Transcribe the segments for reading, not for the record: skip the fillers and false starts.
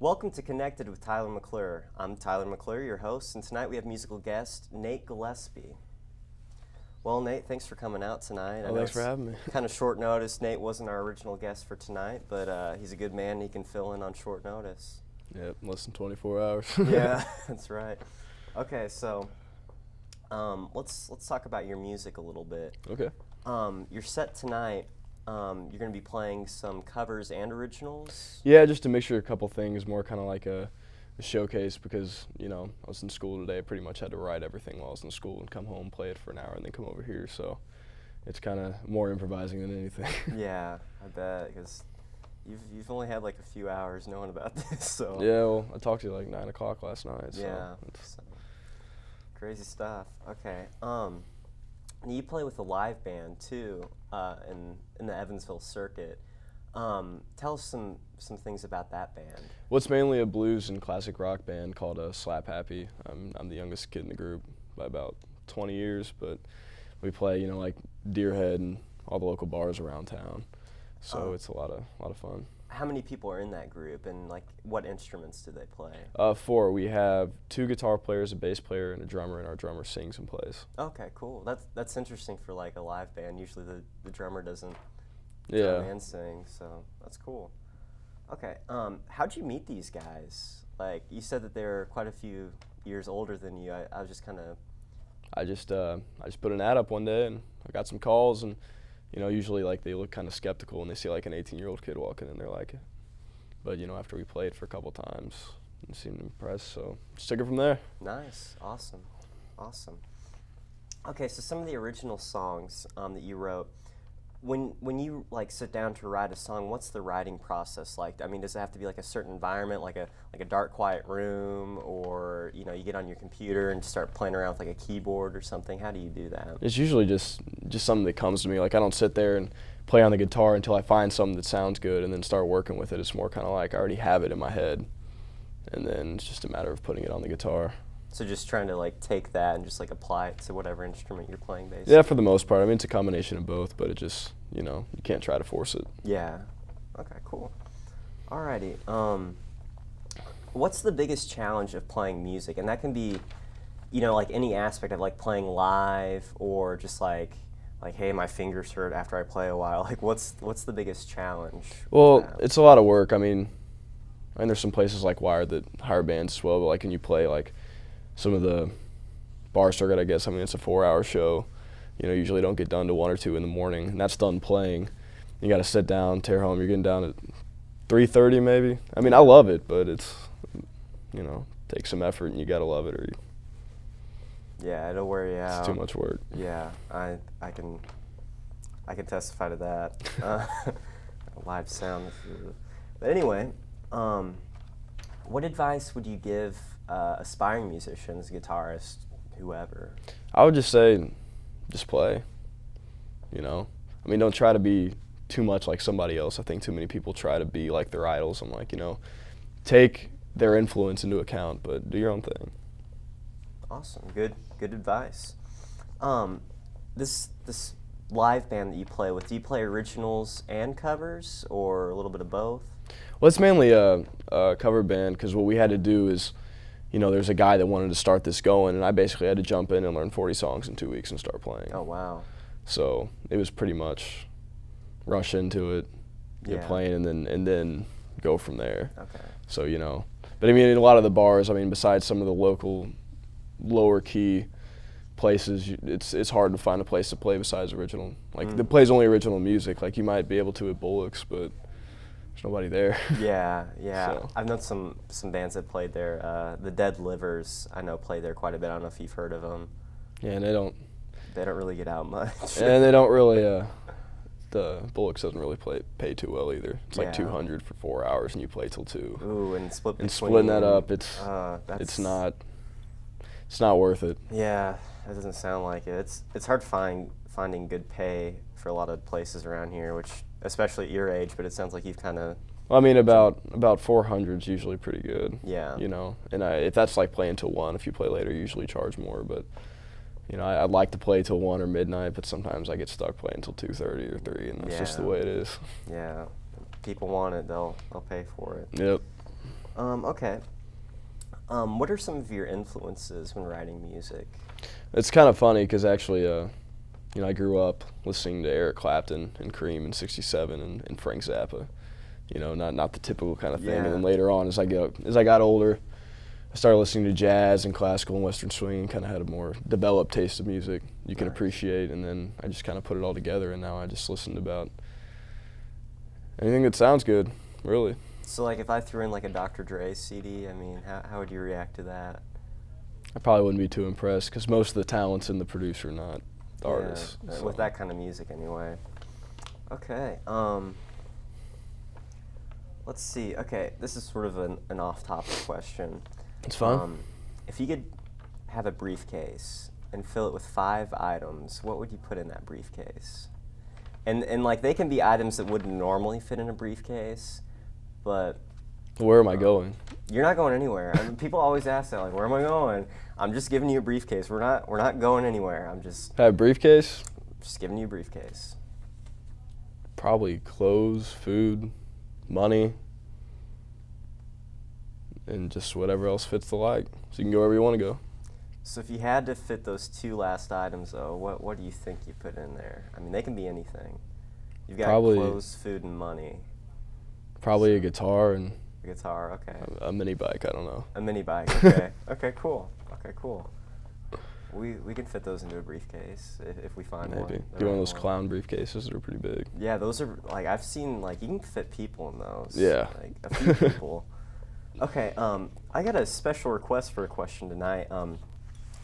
Welcome to Connected with Tyler McClure. I'm Tyler McClure, your host, and tonight we have musical guest Nate Gillespie. Well, Nate, thanks for coming out tonight. Thanks for having me. Kind of short notice. Nate wasn't our original guest for tonight, but he's a good man. He can fill in on short notice. Yep, less than 24 hours. Yeah, that's right. Okay, so let's talk about your music a little bit. Okay. Your set tonight, you're going to be playing some covers and originals? Yeah, just to mixture a couple things, more kind of like a showcase because, you know, I was in school today. I pretty much had to write everything while I was in school and come home, play it for an hour, and then come over here. So it's kind of more improvising than anything. Yeah, I bet, because you've only had like a few hours knowing about this. So Yeah, well, I talked to you like 9 o'clock last night. So yeah, crazy stuff. Okay. You play with a live band too, in the Evansville circuit. Tell us some things about that band. Well, it's mainly a blues and classic rock band called Slap Happy. I'm the youngest kid in the group by about 20 years, but we play, you know, like Deerhead and all the local bars around town. So it's a lot of fun. How many people are in that group, and like what instruments do they play? 4. We have 2 guitar players, a bass player, and a drummer, and our drummer sings and plays. Okay, cool. That's interesting for like a live band. Usually the drummer doesn't Yeah. drum and sing, so that's cool. Okay, how'd you meet these guys? Like, you said that they're quite a few years older than you. I was just kind of... I just put an ad up one day, and I got some calls, and you know, usually like they look kind of skeptical when they see like an 18-year-old kid walking in. They're like, but you know, after we played for a couple times, they seemed impressed. So just took it from there. Nice, awesome. Okay, so some of the original songs that you wrote. When you like sit down to write a song, what's the writing process like? I mean, does it have to be like a certain environment, like a dark, quiet room, or you know, you get on your computer and start playing around with like a keyboard or something? How do you do that? It's usually just something that comes to me. Like I don't sit there and play on the guitar until I find something that sounds good and then start working with it. It's more kind of like I already have it in my head, and then it's just a matter of putting it on the guitar. So just trying to like take that and just like apply it to whatever instrument you're playing, basically. Yeah, for the most part. I mean, it's a combination of both, but it just, you know, you can't try to force it. Yeah. Okay, cool. Alrighty. What's the biggest challenge of playing music? And that can be, you know, like any aspect of like playing live or just like hey, my fingers hurt after I play a while. Like, what's the biggest challenge? Well, it's a lot of work. I mean, there's some places like Wired that hire bands as well, but like when you play like some of the bar circuit, I guess, I mean, it's a 4-hour show. You know, usually don't get done to 1 or 2 in the morning, and that's done playing. You got to sit down, tear home. You're getting down at 3:30 maybe. I mean, I love it, but it's, you know, takes some effort, and you got to love it, or yeah, it'll wear you out. It's too much work. Yeah, I can testify to that. Live sound. But anyway, what advice would you give aspiring musicians, guitarists, whoever? I would just say, just play. You know, I mean, don't try to be too much like somebody else. I think too many people try to be like their idols. I'm like, you know, take their influence into account, but do your own thing. Awesome, good advice. This live band that you play with, do you play originals and covers, or a little bit of both? Well, it's mainly a cover band because what we had to do is, you know, there's a guy that wanted to start this going, and I basically had to jump in and learn 40 songs in 2 weeks and start playing. Oh, wow. So it was pretty much rush into it, get playing, and then go from there. Okay. So, you know, but I mean, in a lot of the bars, I mean, besides some of the local lower key places, it's hard to find a place to play besides original. Like, that plays only original music. Like, you might be able to at Bullock's, but there's nobody there. Yeah. So. I've known some bands that played there. The Dead Livers, I know, play there quite a bit. I don't know if you've heard of them. Yeah, and they don't really get out much. And they don't really, the Bullock's doesn't really pay too well either. It's like $200 for 4 hours, and you play till 2. Ooh, and splitting that up, it's not worth it. Yeah, that doesn't sound like it. It's hard finding good pay for a lot of places around here, which, especially at your age, but it sounds like you've kind of... Well, I mean, about 400 is usually pretty good. Yeah. You know, and if that's like playing till 1, if you play later, you usually charge more, but... You know, I'd like to play till 1 or midnight, but sometimes I get stuck playing till 2:30 or 3, and that's just the way it is. Yeah, people want it, they'll pay for it. Yep. Okay. What are some of your influences when writing music? It's kind of funny because actually, I grew up listening to Eric Clapton and Cream in '67 and Frank Zappa. Not the typical kind of thing. Yeah. And then later on, as I got older, I started listening to jazz and classical and Western swing. Kind of had a more developed taste of music you can Nice. appreciate. And then I just kind of put it all together, and now I just listen to about anything that sounds good, really. So, like, if I threw in like a Dr. Dre CD, I mean, how would you react to that? I probably wouldn't be too impressed because most of the talent's in the producer, not the artist. Yeah, So. with that kind of music, anyway. Okay. Let's see. Okay, this is sort of an off-topic question. It's fun. If you could have a briefcase and fill it with 5 items, what would you put in that briefcase? And like, they can be items that wouldn't normally fit in a briefcase, but Where am I going? you're not going anywhere. I mean, people always ask that, like, where am I going? I'm just giving you a briefcase. We're not going anywhere. I'm just Have a briefcase? giving you a briefcase. Probably clothes, food, money, and just whatever else fits the like. So you can go wherever you want to go. So if you had to fit those 2 last items, though, what do you think you put in there? I mean, they can be anything. You've got Probably- clothes, food, and money. Probably a guitar and A guitar, okay. a mini bike. I don't know. A mini bike, okay. Okay, cool. Okay, cool. We can fit those into a briefcase if we find one. Maybe. the Get one of right those clown briefcases that are pretty big. Yeah, those are, like, I've seen, like, you can fit people in those. Yeah. Like, a few people. Okay, I got a special request for a question tonight.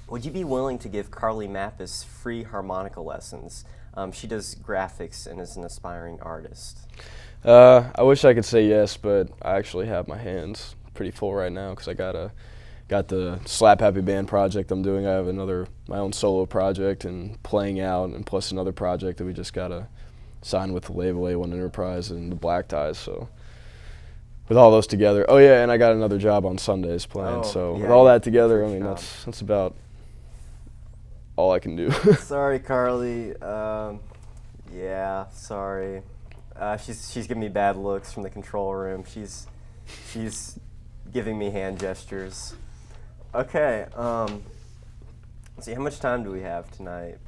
Would you be willing to give Carly Mappis free harmonica lessons? She does graphics and is an aspiring artist. I wish I could say yes, but I actually have my hands pretty full right now because I got the Slap Happy Band project I'm doing. I have my own solo project and playing out, and plus another project that we just got to sign with the label A1 Enterprise and the Black Ties. So with all those together, oh yeah, and I got another job on Sundays playing. Oh, So yeah, with all that together, I first mean job. that's about all I can do. Sorry, Carly. Yeah, sorry. She's giving me bad looks from the control room. She's giving me hand gestures. Okay. Let's see. How much time do we have tonight?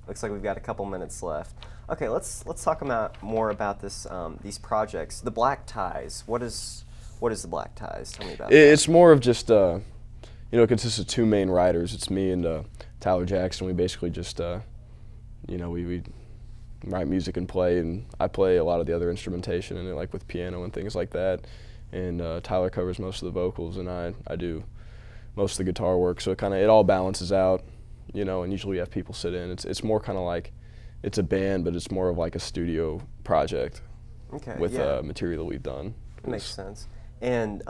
Looks like we've got a couple minutes left. Okay. Let's talk more about this. These projects. The Black Ties. What is the Black Ties? Tell me about that. It's more of just it consists of 2 main writers. It's me and Tyler Jackson. We basically just we write music and play, and I play a lot of the other instrumentation in it, like with piano and things like that. And Tyler covers most of the vocals, and I do most of the guitar work. So it all balances out, and usually we have people sit in. It's more kind of like it's a band, but it's more of like a studio project Okay. with yeah. material that we've done. Makes sense. And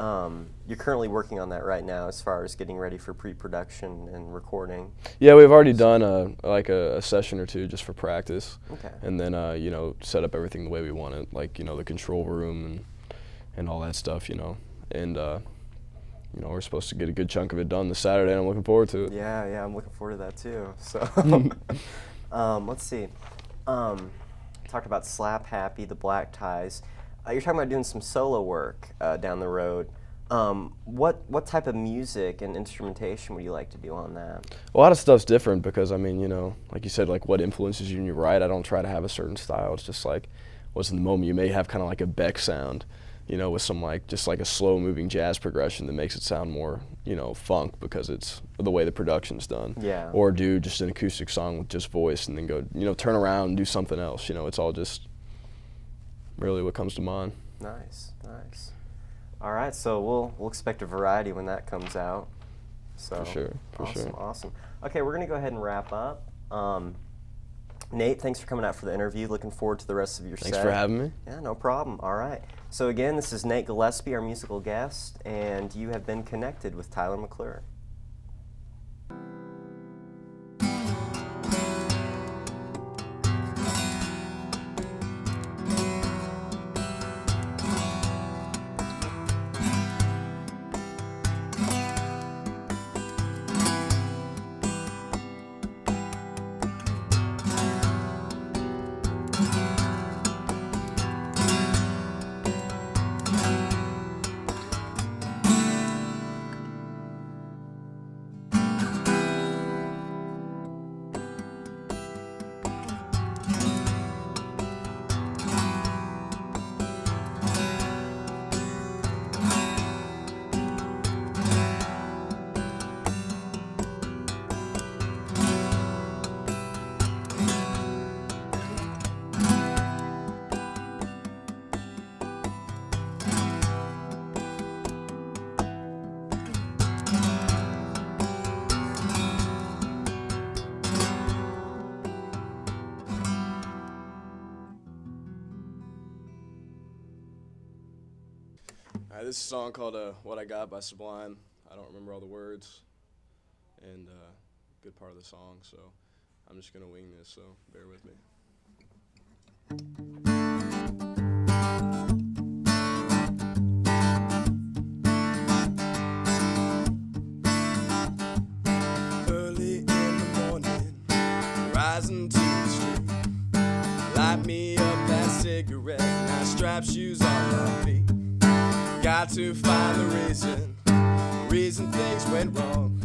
you're currently working on that right now as far as getting ready for pre-production and recording. Yeah, we've already done a session or 2 just for practice. Okay. And then set up everything the way we want it, like the control room and all that stuff, and we're supposed to get a good chunk of it done this Saturday, and I'm looking forward to it. Yeah, I'm looking forward to that too. So, let's see. Talked about Slap Happy, the Black Ties. You're talking about doing some solo work down the road. What type of music and instrumentation would you like to do on that? A lot of stuff's different because, like you said, like what influences you when you write. I don't try to have a certain style. It's just like what's in the moment. You may have kind of like a Beck sound, with some just like a slow-moving jazz progression that makes it sound more, funk because it's the way the production's done. Yeah. Or do just an acoustic song with just voice and then go, turn around and do something else. It's all just really what comes to mind. Nice. All right, so we'll expect a variety when that comes out. So For sure. Awesome. Okay, we're gonna go ahead and wrap up. Nate, thanks for coming out for the interview. Looking forward to the rest of your set. Thanks for having me. Yeah, no problem. All right. So again, this is Nate Gillespie, our musical guest, and you have been connected with Tyler McClure. This is a song called What I Got by Sublime. I don't remember all the words and good part of the song, so I'm just going to wing this, so bear with me. Early in the morning, rising to the street, light me up that cigarette, and I strap shoes on my feet. Got to find the reason things went wrong.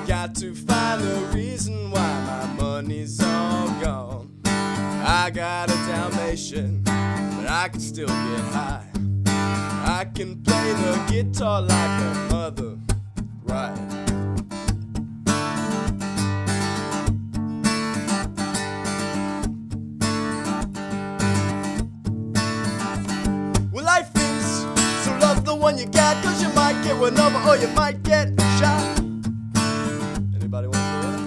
Got to find the reason why my money's all gone. I got a Dalmatian, but I can still get high. I can play the guitar like a mother, right? Well, life is so love the one you got, 'cause you might get one over or you might get shot. Anybody want to do it?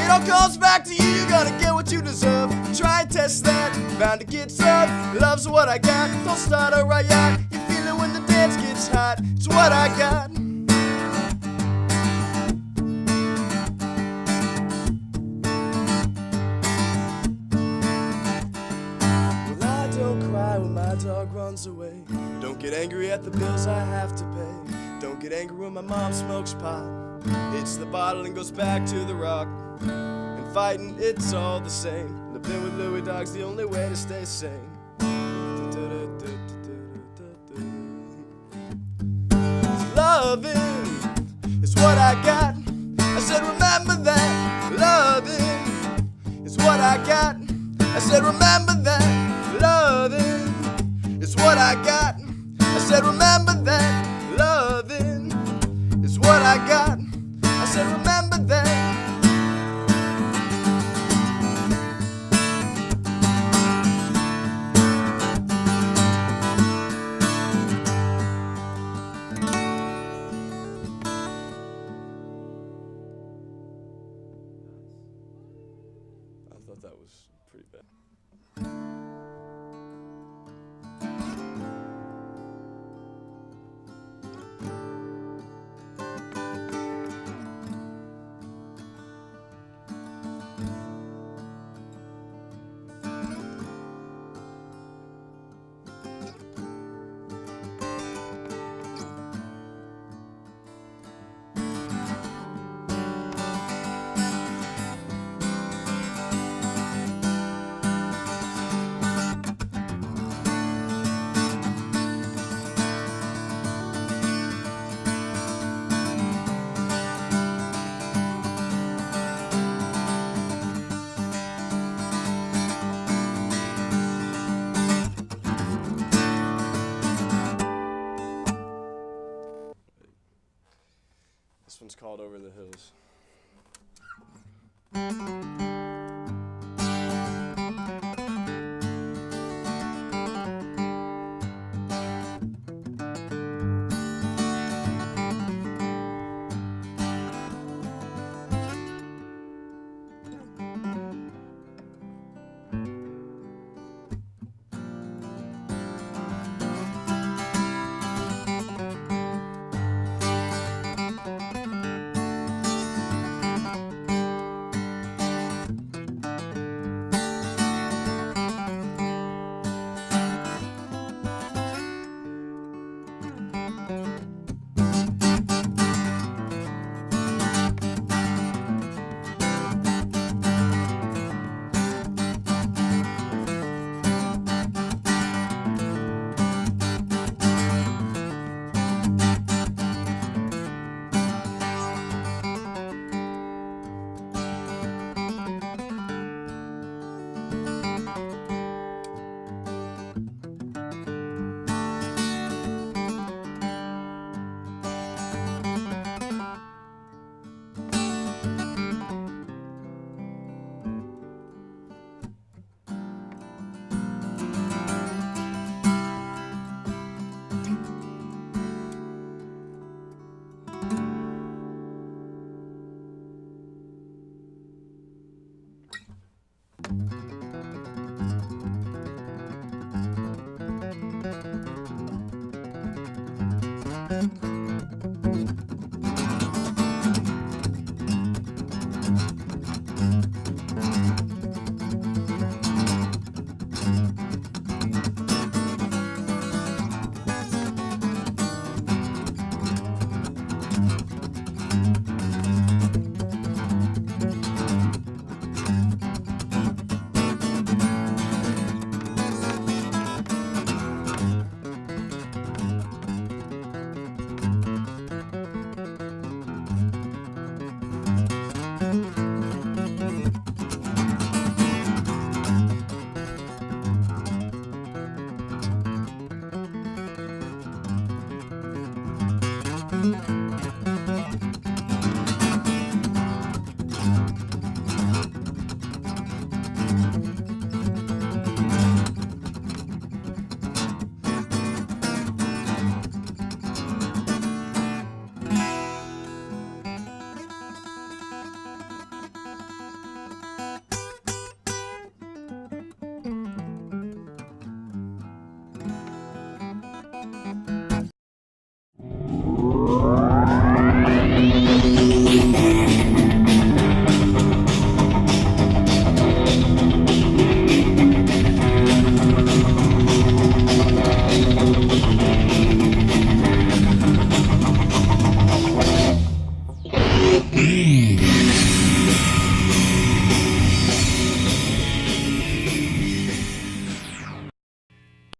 It all comes back to you, you're gonna get what you deserve. Try and test that, bound to get served. Love's what I got, don't start a riot. You feel it when the dance gets hot, it's what I got. My dog runs away. Don't get angry at the bills I have to pay. Don't get angry when my mom smokes pot. Hits the bottle and goes back to the rock. And fighting, it's all the same. Living with Louis Dog's the only way to stay sane. Loving is what I got. I said remember that. Loving is what I got. I said remember that. Loving is what I got. I said remember that. Loving is what I got. I said remember that. I thought that was pretty bad. This one's called Over the Hills. Bye.